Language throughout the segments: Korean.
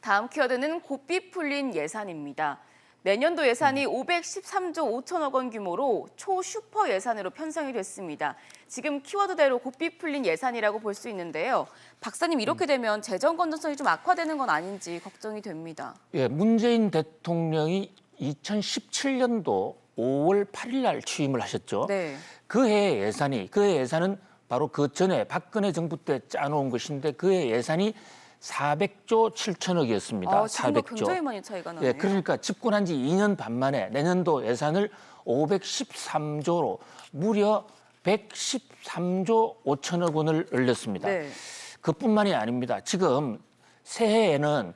다음 키워드는 고삐 풀린 예산입니다. 내년도 예산이 513조 5천억 원 규모로 초슈퍼 예산으로 편성이 됐습니다. 지금 키워드대로 고삐 풀린 예산이라고 볼 수 있는데요. 박사님, 이렇게 되면 재정 건전성이 좀 악화되는 건 아닌지 걱정이 됩니다. 예, 문재인 대통령이 2017년도 5월 8일 날 취임을 하셨죠. 네. 그해 예산은 바로 그 전에 박근혜 정부 때 짜놓은 것인데 그해 예산이 400조 7천억이었습니다. 지금도 400조. 굉장히 많이 차이가 나네요. 예, 그러니까 집권한 지 2년 반 만에 내년도 예산을 513조로 무려 113조 5천억 원을 늘렸습니다. 네. 그뿐만이 아닙니다. 지금 새해에는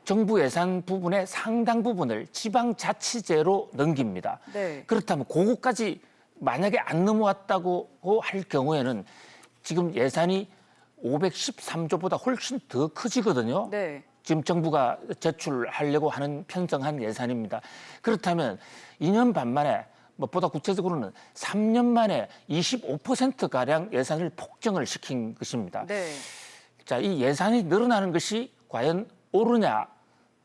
정부 예산 부분의 상당 부분을 지방자치제로 넘깁니다. 네. 그렇다면 그거까지 만약에 안 넘어왔다고 할 경우에는 지금 예산이 513조보다 훨씬 더 커지거든요. 네. 지금 정부가 제출하려고 하는 편성한 예산입니다. 그렇다면 2년 반 만에 무엇보다 구체적으로는 3년 만에 25%가량 예산을 폭증을 시킨 것입니다. 네. 자, 이 예산이 늘어나는 것이 과연 옳으냐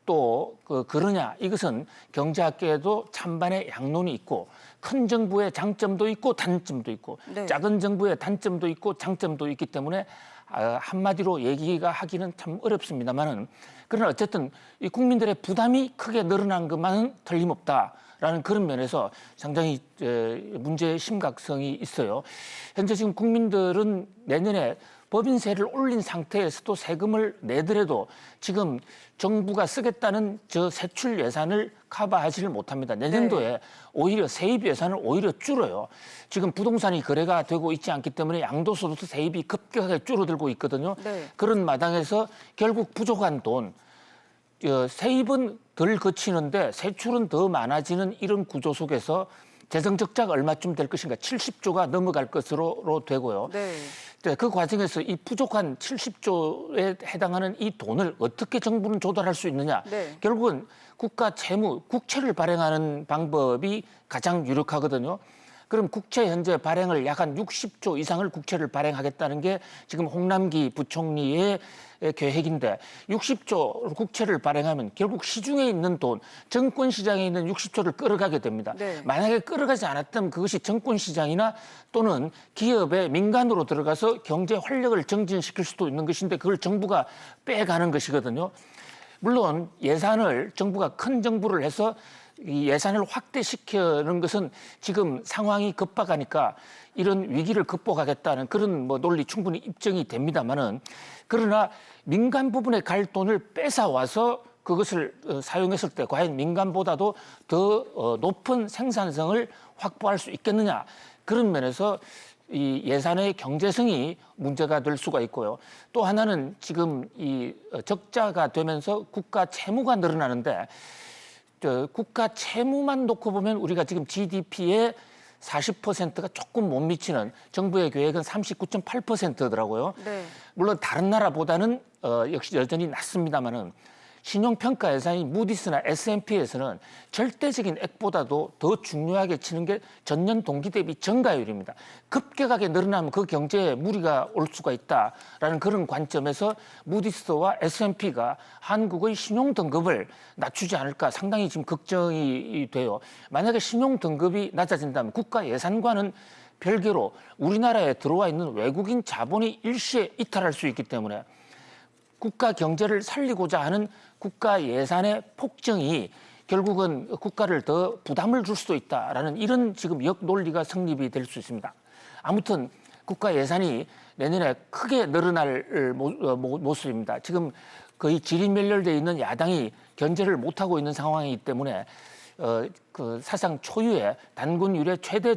또 그러냐, 이것은 경제학계에도 찬반의 양론이 있고 큰 정부의 장점도 있고 단점도 있고 네. 작은 정부의 단점도 있고 장점도 있기 때문에 한마디로 얘기가 하기는 참 어렵습니다만은, 그러나 어쨌든 이 국민들의 부담이 크게 늘어난 것만은 틀림없다라는 그런 면에서 상당히 문제의 심각성이 있어요. 현재 지금 국민들은 내년에 법인세를 올린 상태에서도 세금을 내더라도 지금 정부가 쓰겠다는 저 세출 예산을 커버하지를 못합니다. 내년도에 오히려 세입 예산을 오히려 줄어요. 지금 부동산이 거래가 되고 있지 않기 때문에 양도소득세 세입이 급격하게 줄어들고 있거든요. 네. 그런 마당에서 결국 부족한 돈, 세입은 덜 거치는데 세출은 더 많아지는 이런 구조 속에서 재정 적자가 얼마쯤 될 것인가, 70조가 넘어갈 것으로 되고요. 네. 그 과정에서 이 부족한 70조에 해당하는 이 돈을 어떻게 정부는 조달할 수 있느냐. 네. 결국은 국가 채무, 국채를 발행하는 방법이 가장 유력하거든요. 그럼 국채 현재 발행을 약 한 60조 이상을 국채를 발행하겠다는 게 지금 홍남기 부총리의 계획인데, 60조 국채를 발행하면 결국 시중에 있는 돈, 정권시장에 있는 60조를 끌어가게 됩니다. 네. 만약에 끌어가지 않았다면 그것이 정권시장이나 또는 기업의 민간으로 들어가서 경제 활력을 정진시킬 수도 있는 것인데 그걸 정부가 빼가는 것이거든요. 물론 예산을 정부가 큰 정부를 해서 이 예산을 확대시키는 것은 지금 상황이 급박하니까 이런 위기를 극복하겠다는 그런 논리 충분히 입증이 됩니다만은, 그러나 민간 부분에 갈 돈을 뺏어와서 그것을 사용했을 때 과연 민간보다도 더 높은 생산성을 확보할 수 있겠느냐, 그런 면에서 이 예산의 경제성이 문제가 될 수가 있고요. 또 하나는 지금 이 적자가 되면서 국가 채무가 늘어나는데, 국가 채무만 놓고 보면 우리가 지금 GDP의 40%가 조금 못 미치는, 정부의 계획은 39.8%더라고요. 네. 물론 다른 나라보다는 역시 여전히 낮습니다만은, 신용평가 예산이 무디스나 S&P에서는 절대적인 액보다도 더 중요하게 치는 게 전년 동기 대비 증가율입니다. 급격하게 늘어나면 그 경제에 무리가 올 수가 있다라는 그런 관점에서 무디스와 S&P가 한국의 신용 등급을 낮추지 않을까 상당히 지금 걱정이 돼요. 만약에 신용 등급이 낮아진다면 국가 예산과는 별개로 우리나라에 들어와 있는 외국인 자본이 일시에 이탈할 수 있기 때문에 국가 경제를 살리고자 하는 국가 예산의 폭증이 결국은 국가를 더 부담을 줄 수도 있다라는 이런 지금 역논리가 성립이 될 수 있습니다. 아무튼 국가 예산이 내년에 크게 늘어날 모습입니다. 지금 거의 지리멸렬되어 있는 야당이 견제를 못하고 있는 상황이기 때문에 그 사상 초유의 단군 이래 최대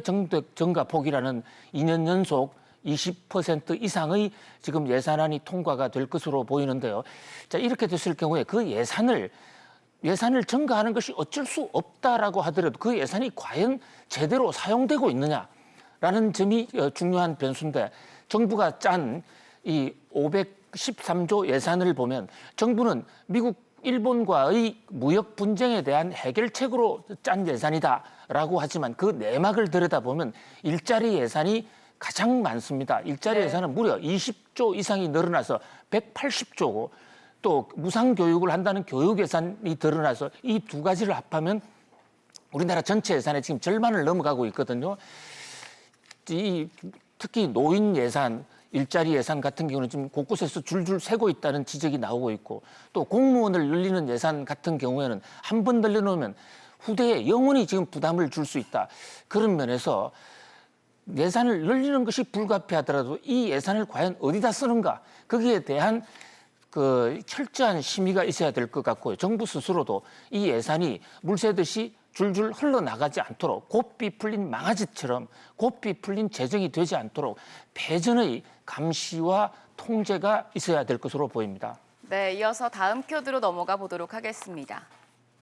증가폭이라는 2년 연속 20% 이상의 지금 예산안이 통과가 될 것으로 보이는데요. 자, 이렇게 됐을 경우에 그 예산을 증가하는 것이 어쩔 수 없다라고 하더라도 그 예산이 과연 제대로 사용되고 있느냐라는 점이 중요한 변수인데, 정부가 짠 이 513조 예산을 보면 정부는 미국 일본과의 무역 분쟁에 대한 해결책으로 짠 예산이다라고 하지만 그 내막을 들여다보면 일자리 예산이 가장 많습니다. 일자리 예산은 무려 20조 이상이 늘어나서 180조고, 또 무상교육을 한다는 교육 예산이 드러나서 이 두 가지를 합하면 우리나라 전체 예산의 지금 절반을 넘어가고 있거든요. 특히 노인 예산, 일자리 예산 같은 경우는 지금 곳곳에서 줄줄 새고 있다는 지적이 나오고 있고, 또 공무원을 늘리는 예산 같은 경우에는 한 번 늘려놓으면 후대에 영원히 지금 부담을 줄 수 있다. 그런 면에서 예산을 늘리는 것이 불가피하더라도 이 예산을 과연 어디다 쓰는가, 거기에 대한 그 철저한 심의가 있어야 될 것 같고요. 정부 스스로도 이 예산이 물새듯이 줄줄 흘러나가지 않도록, 고삐 풀린 망아지처럼 고삐 풀린 재정이 되지 않도록 배전의 감시와 통제가 있어야 될 것으로 보입니다. 네, 이어서 다음 큐드로 넘어가 보도록 하겠습니다.